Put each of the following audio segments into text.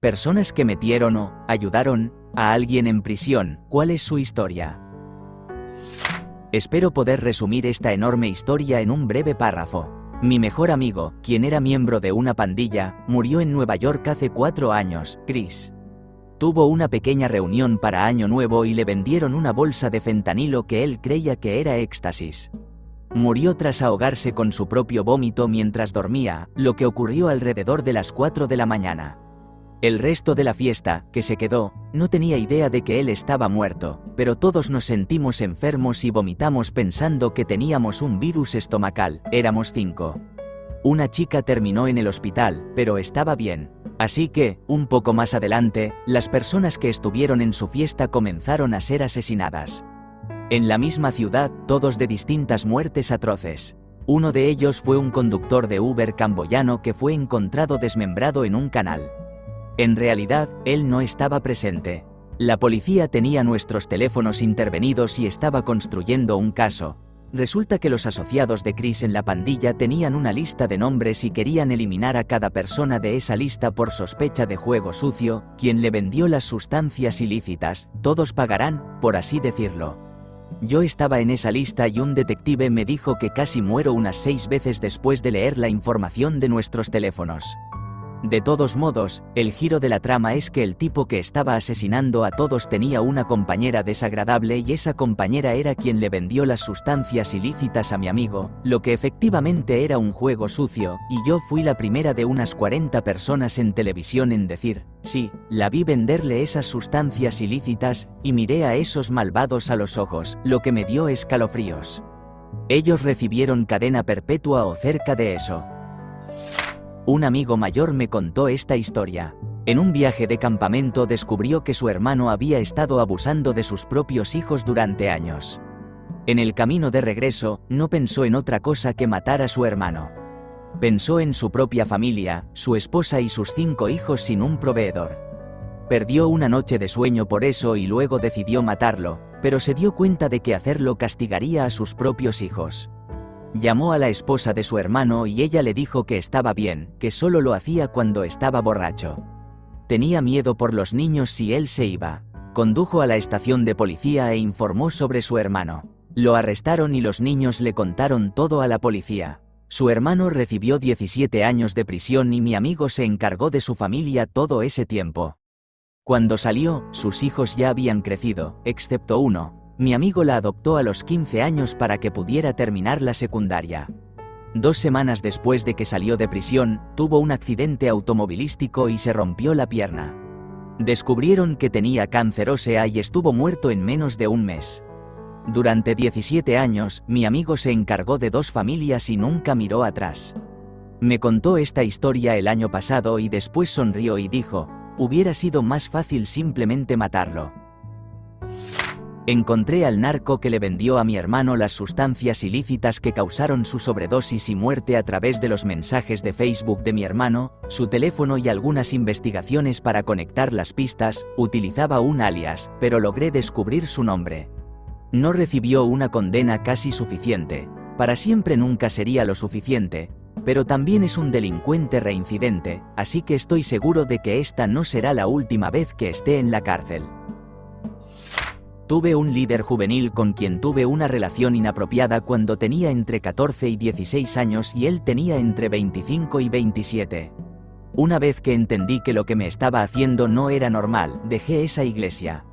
Personas que metieron o ayudaron a alguien en prisión. ¿Cuál es su historia? Espero poder resumir esta enorme historia en un breve párrafo. Mi mejor amigo, quien era miembro de una pandilla, murió en Nueva York hace 4 años. Chris tuvo una pequeña reunión para Año Nuevo y le vendieron una bolsa de fentanilo que él creía que era éxtasis. Murió tras ahogarse con su propio vómito mientras dormía, lo que ocurrió alrededor de las 4 de la mañana. El resto de la fiesta, que se quedó, no tenía idea de que él estaba muerto, pero todos nos sentimos enfermos y vomitamos pensando que teníamos un virus estomacal. Éramos 5. Una chica terminó en el hospital, pero estaba bien. Así que, un poco más adelante, las personas que estuvieron en su fiesta comenzaron a ser asesinadas. En la misma ciudad, todos de distintas muertes atroces. Uno de ellos fue un conductor de Uber camboyano que fue encontrado desmembrado en un canal. En realidad, él no estaba presente. La policía tenía nuestros teléfonos intervenidos y estaba construyendo un caso. Resulta que los asociados de Chris en la pandilla tenían una lista de nombres y querían eliminar a cada persona de esa lista por sospecha de juego sucio, quien le vendió las sustancias ilícitas. Todos pagarán, por así decirlo. Yo estaba en esa lista y un detective me dijo que casi muero unas 6 veces después de leer la información de nuestros teléfonos. De todos modos, el giro de la trama es que el tipo que estaba asesinando a todos tenía una compañera desagradable y esa compañera era quien le vendió las sustancias ilícitas a mi amigo, lo que efectivamente era un juego sucio, y yo fui la primera de unas 40 personas en televisión en decir, sí, la vi venderle esas sustancias ilícitas, y miré a esos malvados a los ojos, lo que me dio escalofríos. Ellos recibieron cadena perpetua o cerca de eso. Un amigo mayor me contó esta historia. En un viaje de campamento descubrió que su hermano había estado abusando de sus propios hijos durante años. En el camino de regreso, no pensó en otra cosa que matar a su hermano. Pensó en su propia familia, su esposa y sus 5 hijos sin un proveedor. Perdió una noche de sueño por eso y luego decidió matarlo, pero se dio cuenta de que hacerlo castigaría a sus propios hijos. Llamó a la esposa de su hermano y ella le dijo que estaba bien, que solo lo hacía cuando estaba borracho. Tenía miedo por los niños si él se iba. Condujo a la estación de policía e informó sobre su hermano. Lo arrestaron y los niños le contaron todo a la policía. Su hermano recibió 17 años de prisión y mi amigo se encargó de su familia todo ese tiempo. Cuando salió, sus hijos ya habían crecido, excepto uno. Mi amigo la adoptó a los 15 años para que pudiera terminar la secundaria. 2 semanas después de que salió de prisión, tuvo un accidente automovilístico y se rompió la pierna. Descubrieron que tenía cáncer ósea y estuvo muerto en menos de un mes. Durante 17 años, mi amigo se encargó de 2 familias y nunca miró atrás. Me contó esta historia el año pasado y después sonrió y dijo, hubiera sido más fácil simplemente matarlo. Encontré al narco que le vendió a mi hermano las sustancias ilícitas que causaron su sobredosis y muerte a través de los mensajes de Facebook de mi hermano, su teléfono y algunas investigaciones para conectar las pistas. Utilizaba un alias, pero logré descubrir su nombre. No recibió una condena casi suficiente. Para siempre nunca sería lo suficiente, pero también es un delincuente reincidente, así que estoy seguro de que esta no será la última vez que esté en la cárcel. Tuve un líder juvenil con quien tuve una relación inapropiada cuando tenía entre 14 y 16 años y él tenía entre 25 y 27. Una vez que entendí que lo que me estaba haciendo no era normal, dejé esa iglesia.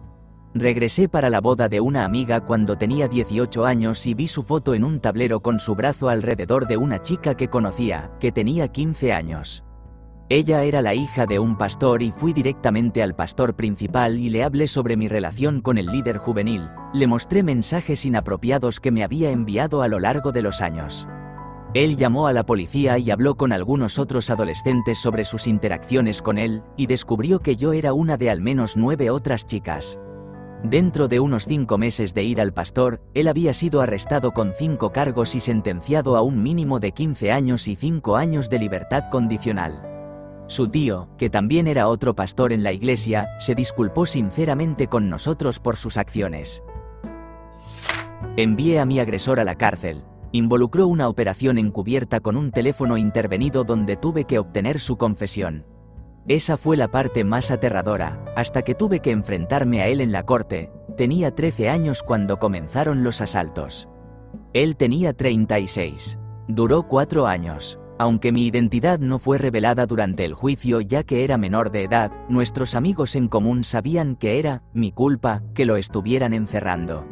Regresé para la boda de una amiga cuando tenía 18 años y vi su foto en un tablero con su brazo alrededor de una chica que conocía, que tenía 15 años. Ella era la hija de un pastor y fui directamente al pastor principal y le hablé sobre mi relación con el líder juvenil. Le mostré mensajes inapropiados que me había enviado a lo largo de los años. Él llamó a la policía y habló con algunos otros adolescentes sobre sus interacciones con él, y descubrió que yo era una de al menos 9 otras chicas. Dentro de unos 5 meses de ir al pastor, él había sido arrestado con 5 cargos y sentenciado a un mínimo de 15 años y 5 años de libertad condicional. Su tío, que también era otro pastor en la iglesia, se disculpó sinceramente con nosotros por sus acciones. Envié a mi agresor a la cárcel. Involucró una operación encubierta con un teléfono intervenido donde tuve que obtener su confesión. Esa fue la parte más aterradora, hasta que tuve que enfrentarme a él en la corte. Tenía 13 años cuando comenzaron los asaltos. Él tenía 36. Duró 4 años. Aunque mi identidad no fue revelada durante el juicio ya que era menor de edad, nuestros amigos en común sabían que era mi culpa que lo estuvieran encerrando.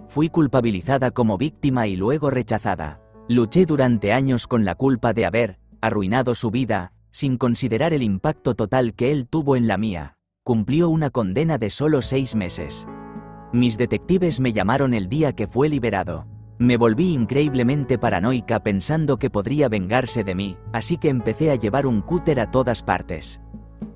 Fui culpabilizada como víctima y luego rechazada. Luché durante años con la culpa de haber arruinado su vida, sin considerar el impacto total que él tuvo en la mía. Cumplió una condena de solo 6 meses. Mis detectives me llamaron el día que fue liberado. Me volví increíblemente paranoica pensando que podría vengarse de mí, así que empecé a llevar un cúter a todas partes.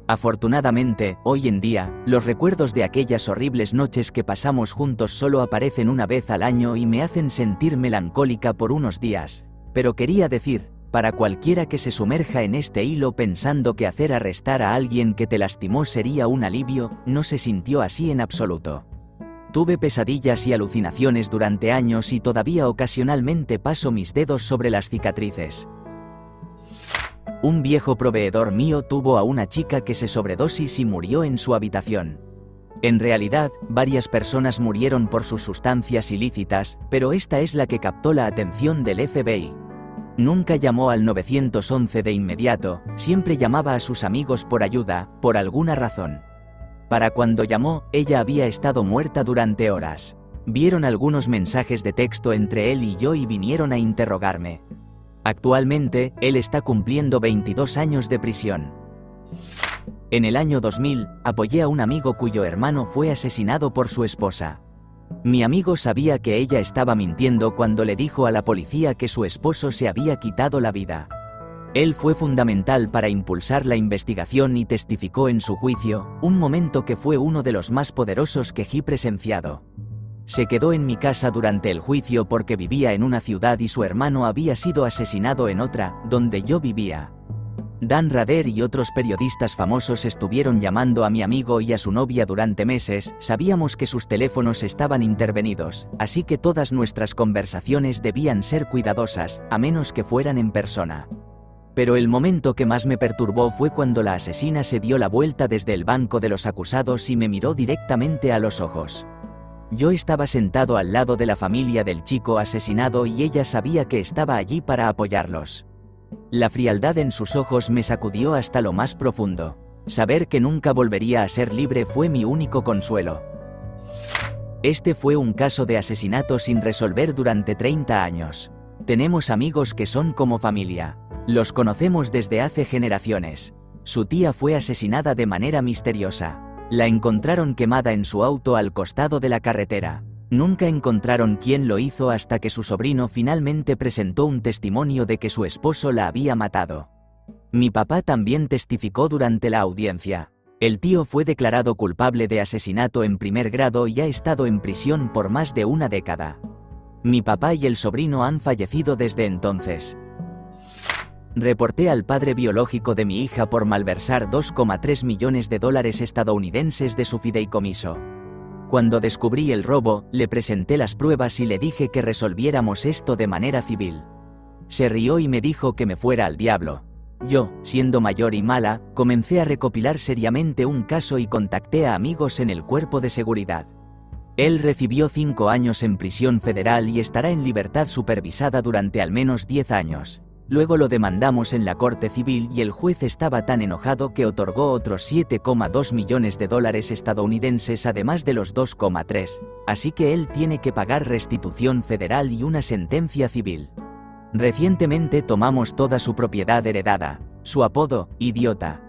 Afortunadamente, hoy en día, los recuerdos de aquellas horribles noches que pasamos juntos solo aparecen una vez al año y me hacen sentir melancólica por unos días. Pero quería decir, para cualquiera que se sumerja en este hilo pensando que hacer arrestar a alguien que te lastimó sería un alivio, no se sintió así en absoluto. Tuve pesadillas y alucinaciones durante años y todavía ocasionalmente paso mis dedos sobre las cicatrices. Un viejo proveedor mío tuvo a una chica que se sobredosis y murió en su habitación. En realidad, varias personas murieron por sus sustancias ilícitas, pero esta es la que captó la atención del FBI. Nunca llamó al 911 de inmediato, siempre llamaba a sus amigos por ayuda, por alguna razón. Para cuando llamó, ella había estado muerta durante horas. Vieron algunos mensajes de texto entre él y yo y vinieron a interrogarme. Actualmente, él está cumpliendo 22 años de prisión. En el año 2000, apoyé a un amigo cuyo hermano fue asesinado por su esposa. Mi amigo sabía que ella estaba mintiendo cuando le dijo a la policía que su esposo se había quitado la vida. Él fue fundamental para impulsar la investigación y testificó en su juicio, un momento que fue uno de los más poderosos que he presenciado. Se quedó en mi casa durante el juicio porque vivía en una ciudad y su hermano había sido asesinado en otra, donde yo vivía. Dan Rader y otros periodistas famosos estuvieron llamando a mi amigo y a su novia durante meses. Sabíamos que sus teléfonos estaban intervenidos, así que todas nuestras conversaciones debían ser cuidadosas, a menos que fueran en persona. Pero el momento que más me perturbó fue cuando la asesina se dio la vuelta desde el banco de los acusados y me miró directamente a los ojos. Yo estaba sentado al lado de la familia del chico asesinado y ella sabía que estaba allí para apoyarlos. La frialdad en sus ojos me sacudió hasta lo más profundo. Saber que nunca volvería a ser libre fue mi único consuelo. Este fue un caso de asesinato sin resolver durante 30 años. Tenemos amigos que son como familia. Los conocemos desde hace generaciones. Su tía fue asesinada de manera misteriosa. La encontraron quemada en su auto al costado de la carretera. Nunca encontraron quién lo hizo hasta que su sobrino finalmente presentó un testimonio de que su esposo la había matado. Mi papá también testificó durante la audiencia. El tío fue declarado culpable de asesinato en primer grado y ha estado en prisión por más de una década. Mi papá y el sobrino han fallecido desde entonces. Reporté al padre biológico de mi hija por malversar $2,3 millones estadounidenses de su fideicomiso. Cuando descubrí el robo, le presenté las pruebas y le dije que resolviéramos esto de manera civil. Se rió y me dijo que me fuera al diablo. Yo, siendo mayor y mala, comencé a recopilar seriamente un caso y contacté a amigos en el cuerpo de seguridad. Él recibió 5 años en prisión federal y estará en libertad supervisada durante al menos 10 años. Luego lo demandamos en la corte civil y el juez estaba tan enojado que otorgó otros $7,2 millones estadounidenses además de los 2,3, así que él tiene que pagar restitución federal y una sentencia civil. Recientemente tomamos toda su propiedad heredada, su apodo, idiota.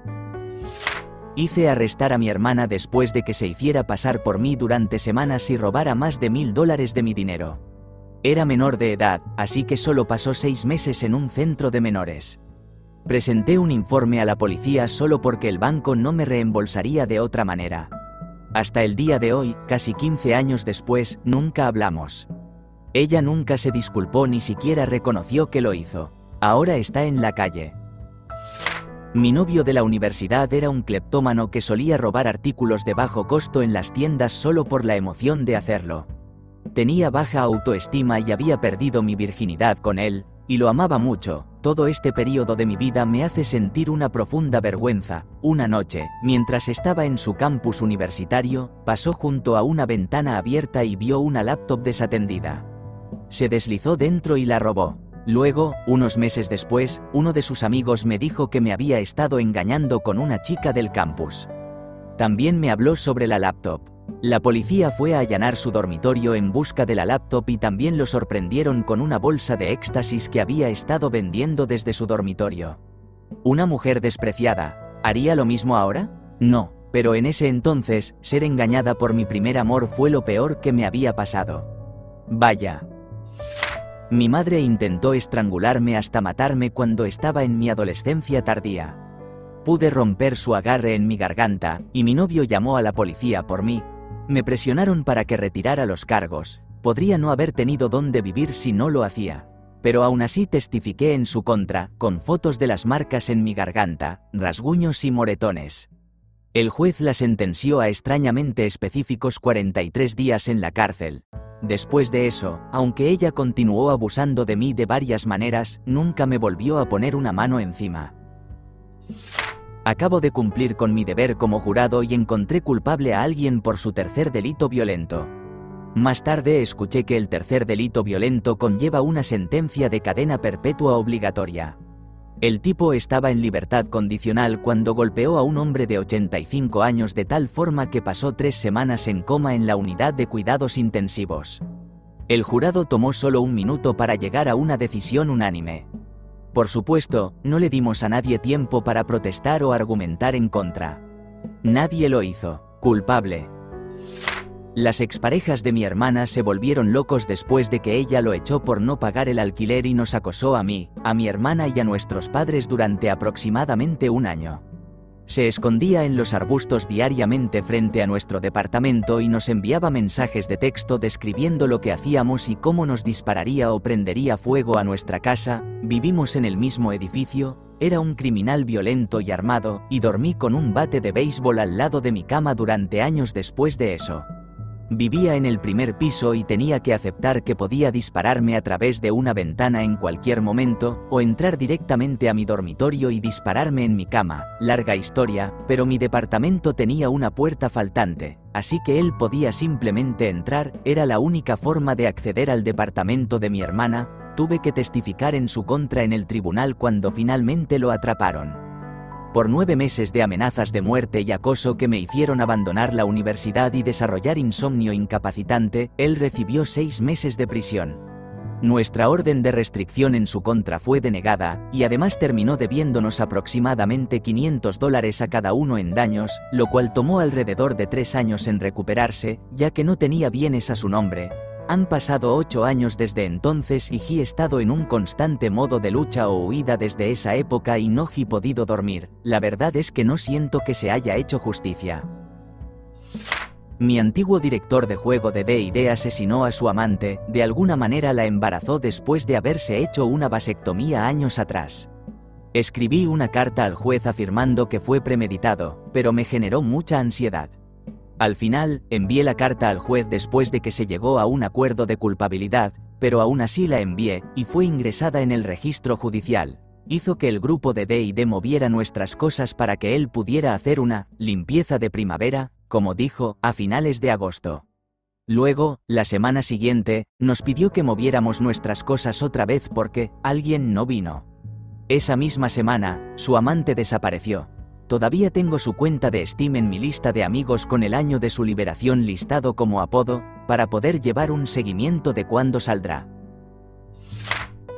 Hice arrestar a mi hermana después de que se hiciera pasar por mí durante semanas y robara más de $1,000 de mi dinero. Era menor de edad, así que solo pasó 6 meses en un centro de menores. Presenté un informe a la policía solo porque el banco no me reembolsaría de otra manera. Hasta el día de hoy, casi 15 años después, nunca hablamos. Ella nunca se disculpó ni siquiera reconoció que lo hizo. Ahora está en la calle. Mi novio de la universidad era un cleptómano que solía robar artículos de bajo costo en las tiendas solo por la emoción de hacerlo. Tenía baja autoestima y había perdido mi virginidad con él, y lo amaba mucho, Todo este periodo de mi vida me hace sentir una profunda vergüenza. Una noche, mientras estaba en su campus universitario, pasó junto a una ventana abierta y vio una laptop desatendida. Se deslizó dentro y la robó. Luego, unos meses después, uno de sus amigos me dijo que me había estado engañando con una chica del campus. También me habló sobre la laptop. La policía fue a allanar su dormitorio en busca de la laptop y también lo sorprendieron con una bolsa de éxtasis que había estado vendiendo desde su dormitorio. ¿Una mujer despreciada haría lo mismo ahora? No, pero en ese entonces, ser engañada por mi primer amor fue lo peor que me había pasado. Vaya. Mi madre intentó estrangularme hasta matarme cuando estaba en mi adolescencia tardía. Pude romper su agarre en mi garganta, y mi novio llamó a la policía por mí. Me presionaron para que retirara los cargos. Podría no haber tenido dónde vivir si no lo hacía. Pero aún así testifiqué en su contra, con fotos de las marcas en mi garganta, rasguños y moretones. El juez la sentenció a extrañamente específicos 43 días en la cárcel. Después de eso, aunque ella continuó abusando de mí de varias maneras, nunca me volvió a poner una mano encima. Acabo de cumplir con mi deber como jurado y encontré culpable a alguien por su tercer delito violento. Más tarde escuché que el tercer delito violento conlleva una sentencia de cadena perpetua obligatoria. El tipo estaba en libertad condicional cuando golpeó a un hombre de 85 años de tal forma que pasó 3 semanas en coma en la unidad de cuidados intensivos. El jurado tomó solo un minuto para llegar a una decisión unánime. Por supuesto, no le dimos a nadie tiempo para protestar o argumentar en contra. Nadie lo hizo. Culpable. Las exparejas de mi hermana se volvieron locos después de que ella lo echó por no pagar el alquiler y nos acosó a mí, a mi hermana y a nuestros padres durante aproximadamente un año. Se escondía en los arbustos diariamente frente a nuestro departamento y nos enviaba mensajes de texto describiendo lo que hacíamos y cómo nos dispararía o prendería fuego a nuestra casa. Vivimos en el mismo edificio. Era un criminal violento y armado, y dormí con un bate de béisbol al lado de mi cama durante años después de eso. Vivía en el primer piso y tenía que aceptar que podía dispararme a través de una ventana en cualquier momento, o entrar directamente a mi dormitorio y dispararme en mi cama. Larga historia, pero mi departamento tenía una puerta faltante, así que él podía simplemente entrar. Era la única forma de acceder al departamento de mi hermana. Tuve que testificar en su contra en el tribunal cuando finalmente lo atraparon. Por 9 meses de amenazas de muerte y acoso que me hicieron abandonar la universidad y desarrollar insomnio incapacitante, él recibió 6 meses de prisión. Nuestra orden de restricción en su contra fue denegada, y además terminó debiéndonos aproximadamente $500 a cada uno en daños, lo cual tomó alrededor de 3 años en recuperarse, ya que no tenía bienes a su nombre. Han pasado 8 años desde entonces y he estado en un constante modo de lucha o huida desde esa época y no he podido dormir. La verdad es que no siento que se haya hecho justicia. Mi antiguo director de juego de D&D asesinó a su amante. De alguna manera la embarazó después de haberse hecho una vasectomía años atrás. Escribí una carta al juez afirmando que fue premeditado, pero me generó mucha ansiedad. Al final, envié la carta al juez después de que se llegó a un acuerdo de culpabilidad, pero aún así la envié, y fue ingresada en el registro judicial. Hizo que el grupo de D&D moviera nuestras cosas para que él pudiera hacer una limpieza de primavera, como dijo, a finales de agosto. Luego, la semana siguiente, nos pidió que moviéramos nuestras cosas otra vez porque alguien no vino. Esa misma semana, su amante desapareció. Todavía tengo su cuenta de Steam en mi lista de amigos con el año de su liberación listado como apodo, para poder llevar un seguimiento de cuándo saldrá.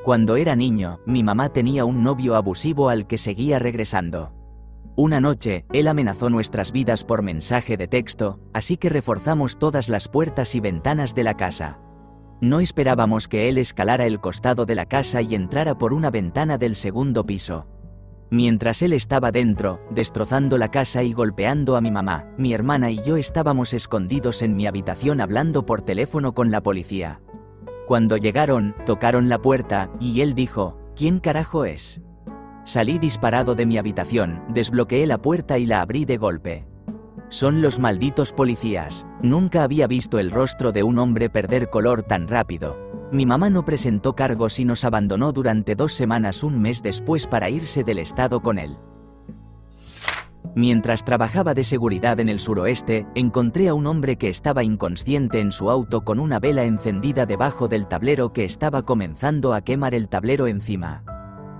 Cuando era niño, mi mamá tenía un novio abusivo al que seguía regresando. Una noche, él amenazó nuestras vidas por mensaje de texto, así que reforzamos todas las puertas y ventanas de la casa. No esperábamos que él escalara el costado de la casa y entrara por una ventana del segundo piso. Mientras él estaba dentro, destrozando la casa y golpeando a mi mamá, mi hermana y yo estábamos escondidos en mi habitación hablando por teléfono con la policía. Cuando llegaron, tocaron la puerta, y él dijo, ¿quién carajo es? Salí disparado de mi habitación, desbloqueé la puerta y la abrí de golpe. Son los malditos policías. Nunca había visto el rostro de un hombre perder color tan rápido. Mi mamá no presentó cargos y nos abandonó durante 2 semanas un mes después para irse del estado con él. Mientras trabajaba de seguridad en el suroeste, encontré a un hombre que estaba inconsciente en su auto con una vela encendida debajo del tablero que estaba comenzando a quemar el tablero encima.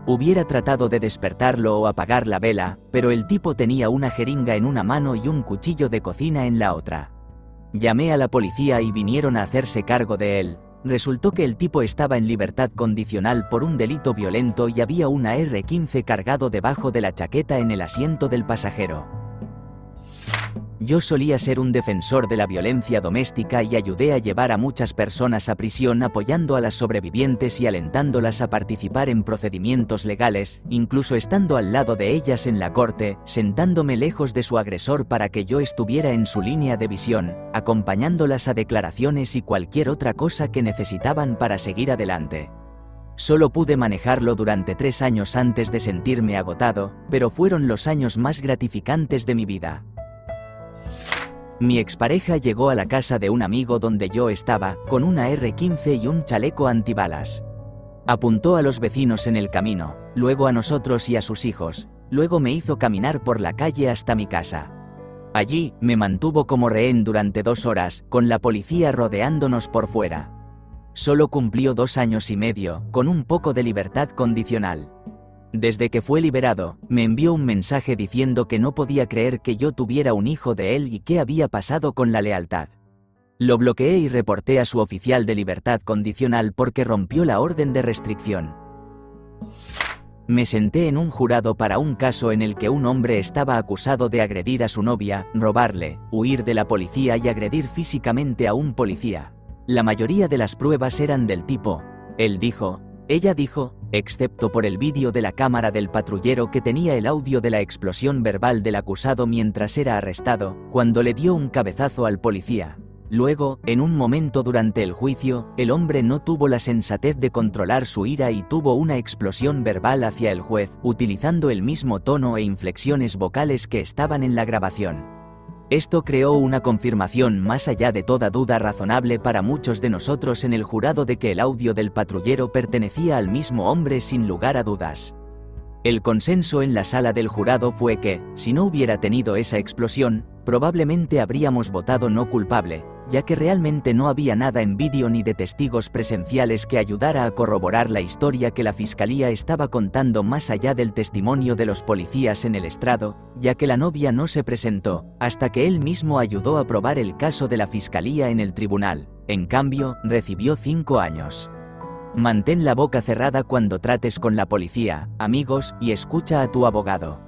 Hubiera tratado de despertarlo o apagar la vela, pero el tipo tenía una jeringa en una mano y un cuchillo de cocina en la otra. Llamé a la policía y vinieron a hacerse cargo de él. Resultó que el tipo estaba en libertad condicional por un delito violento y había una R-15 cargado debajo de la chaqueta en el asiento del pasajero. Yo solía ser un defensor de la violencia doméstica y ayudé a llevar a muchas personas a prisión apoyando a las sobrevivientes y alentándolas a participar en procedimientos legales, incluso estando al lado de ellas en la corte, sentándome lejos de su agresor para que yo estuviera en su línea de visión, acompañándolas a declaraciones y cualquier otra cosa que necesitaban para seguir adelante. Solo pude manejarlo durante 3 años antes de sentirme agotado, pero fueron los años más gratificantes de mi vida. Mi expareja llegó a la casa de un amigo donde yo estaba, con una R-15 y un chaleco antibalas. Apuntó a los vecinos en el camino, luego a nosotros y a sus hijos, luego me hizo caminar por la calle hasta mi casa. Allí, me mantuvo como rehén durante 2 horas, con la policía rodeándonos por fuera. Solo cumplió 2 años y medio, con un poco de libertad condicional. Desde que fue liberado, me envió un mensaje diciendo que no podía creer que yo tuviera un hijo de él y qué había pasado con la lealtad. Lo bloqueé y reporté a su oficial de libertad condicional porque rompió la orden de restricción. Me senté en un jurado para un caso en el que un hombre estaba acusado de agredir a su novia, robarle, huir de la policía y agredir físicamente a un policía. La mayoría de las pruebas eran del tipo, él dijo, ella dijo, excepto por el vídeo de la cámara del patrullero que tenía el audio de la explosión verbal del acusado mientras era arrestado, cuando le dio un cabezazo al policía. Luego, en un momento durante el juicio, el hombre no tuvo la sensatez de controlar su ira y tuvo una explosión verbal hacia el juez, utilizando el mismo tono e inflexiones vocales que estaban en la grabación. Esto creó una confirmación más allá de toda duda razonable para muchos de nosotros en el jurado de que el audio del patrullero pertenecía al mismo hombre sin lugar a dudas. El consenso en la sala del jurado fue que, si no hubiera tenido esa explosión, probablemente habríamos votado no culpable, ya que realmente no había nada en vídeo ni de testigos presenciales que ayudara a corroborar la historia que la fiscalía estaba contando más allá del testimonio de los policías en el estrado, ya que la novia no se presentó, hasta que él mismo ayudó a probar el caso de la fiscalía en el tribunal. En cambio, recibió 5 años. Mantén la boca cerrada cuando trates con la policía, amigos, y escucha a tu abogado.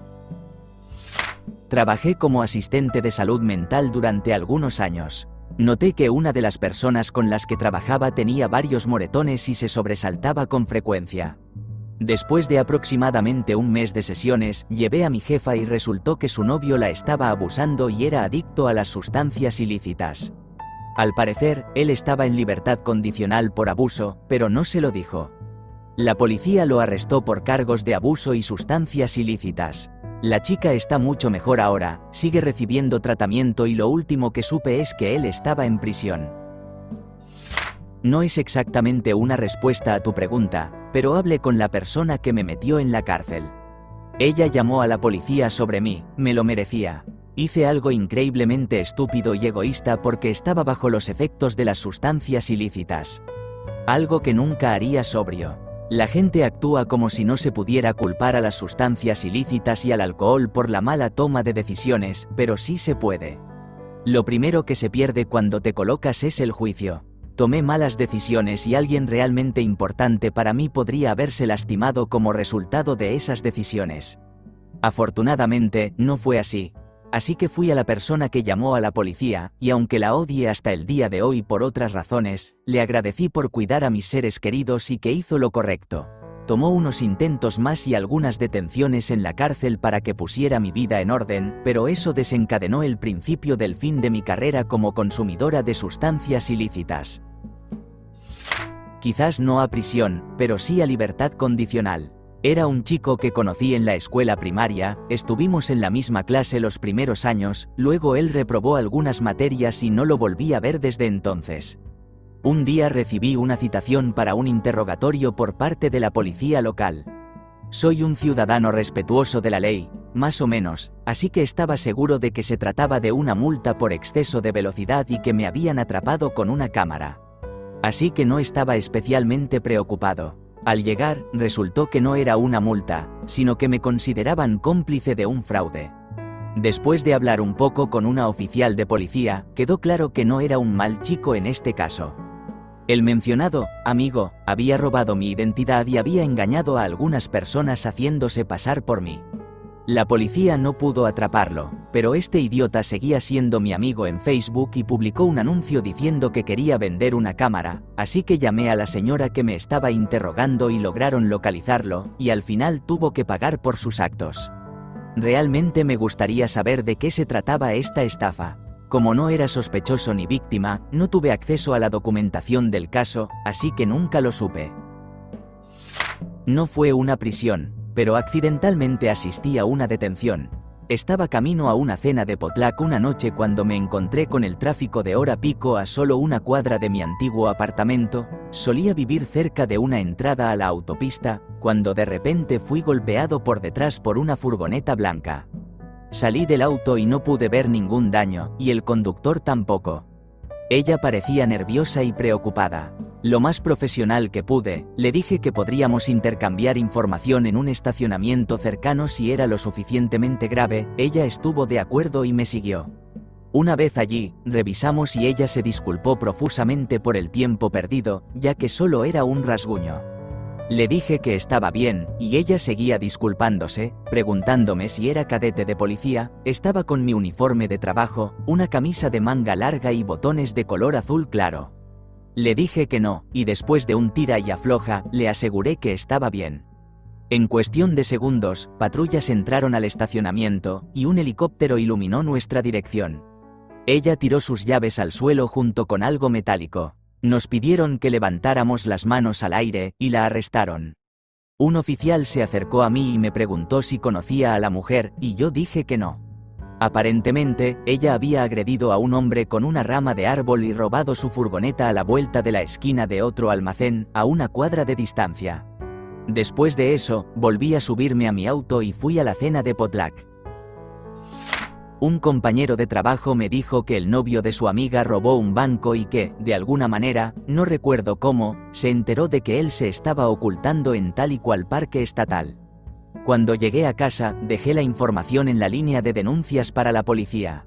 Trabajé como asistente de salud mental durante algunos años. Noté que una de las personas con las que trabajaba tenía varios moretones y se sobresaltaba con frecuencia. Después de aproximadamente un mes de sesiones, llevé a mi jefa y resultó que su novio la estaba abusando y era adicto a las sustancias ilícitas. Al parecer, él estaba en libertad condicional por abuso, pero no se lo dijo. La policía lo arrestó por cargos de abuso y sustancias ilícitas. La chica está mucho mejor ahora, sigue recibiendo tratamiento y lo último que supe es que él estaba en prisión. No es exactamente una respuesta a tu pregunta, pero hablé con la persona que me metió en la cárcel. Ella llamó a la policía sobre mí, me lo merecía. Hice algo increíblemente estúpido y egoísta porque estaba bajo los efectos de las sustancias ilícitas. Algo que nunca haría sobrio. La gente actúa como si no se pudiera culpar a las sustancias ilícitas y al alcohol por la mala toma de decisiones, pero sí se puede. Lo primero que se pierde cuando te colocas es el juicio. Tomé malas decisiones y alguien realmente importante para mí podría haberse lastimado como resultado de esas decisiones. Afortunadamente, no fue así. Así que fui a la persona que llamó a la policía, y aunque la odie hasta el día de hoy por otras razones, le agradecí por cuidar a mis seres queridos y que hizo lo correcto. Tomó unos intentos más y algunas detenciones en la cárcel para que pusiera mi vida en orden, pero eso desencadenó el principio del fin de mi carrera como consumidora de sustancias ilícitas. Quizás no a prisión, pero sí a libertad condicional. Era un chico que conocí en la escuela primaria, estuvimos en la misma clase los primeros años, luego él reprobó algunas materias y no lo volví a ver desde entonces. Un día recibí una citación para un interrogatorio por parte de la policía local. Soy un ciudadano respetuoso de la ley, más o menos, así que estaba seguro de que se trataba de una multa por exceso de velocidad y que me habían atrapado con una cámara. Así que no estaba especialmente preocupado. Al llegar, resultó que no era una multa, sino que me consideraban cómplice de un fraude. Después de hablar un poco con una oficial de policía, quedó claro que no era un mal chico en este caso. El mencionado amigo había robado mi identidad y había engañado a algunas personas haciéndose pasar por mí. La policía no pudo atraparlo, pero este idiota seguía siendo mi amigo en Facebook y publicó un anuncio diciendo que quería vender una cámara, así que llamé a la señora que me estaba interrogando y lograron localizarlo, y al final tuvo que pagar por sus actos. Realmente me gustaría saber de qué se trataba esta estafa. Como no era sospechoso ni víctima, no tuve acceso a la documentación del caso, así que nunca lo supe. No fue una prisión, pero accidentalmente asistí a una detención. Estaba camino a una cena de potluck una noche cuando me encontré con el tráfico de hora pico a solo una cuadra de mi antiguo apartamento. Solía vivir cerca de una entrada a la autopista, cuando de repente fui golpeado por detrás por una furgoneta blanca. Salí del auto y no pude ver ningún daño, y el conductor tampoco. Ella parecía nerviosa y preocupada. Lo más profesional que pude, le dije que podríamos intercambiar información en un estacionamiento cercano si era lo suficientemente grave. Ella estuvo de acuerdo y me siguió. Una vez allí, revisamos y ella se disculpó profusamente por el tiempo perdido, ya que solo era un rasguño. Le dije que estaba bien, y ella seguía disculpándose, preguntándome si era cadete de policía. Estaba con mi uniforme de trabajo, una camisa de manga larga y botones de color azul claro. Le dije que no, y después de un tira y afloja, le aseguré que estaba bien. En cuestión de segundos, patrullas entraron al estacionamiento, y un helicóptero iluminó nuestra dirección. Ella tiró sus llaves al suelo junto con algo metálico. Nos pidieron que levantáramos las manos al aire, y la arrestaron. Un oficial se acercó a mí y me preguntó si conocía a la mujer, y yo dije que no. Aparentemente, ella había agredido a un hombre con una rama de árbol y robado su furgoneta a la vuelta de la esquina de otro almacén, a una cuadra de distancia. Después de eso, volví a subirme a mi auto y fui a la cena de potluck. Un compañero de trabajo me dijo que el novio de su amiga robó un banco y que, de alguna manera, no recuerdo cómo, se enteró de que él se estaba ocultando en tal y cual parque estatal. Cuando llegué a casa, dejé la información en la línea de denuncias para la policía.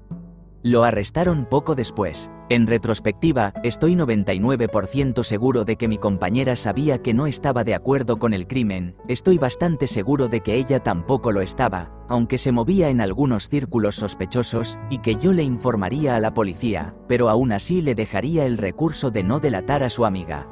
Lo arrestaron poco después. En retrospectiva, estoy 99% seguro de que mi compañera sabía que no estaba de acuerdo con el crimen. Estoy bastante seguro de que ella tampoco lo estaba, aunque se movía en algunos círculos sospechosos, y que yo le informaría a la policía, pero aún así le dejaría el recurso de no delatar a su amiga.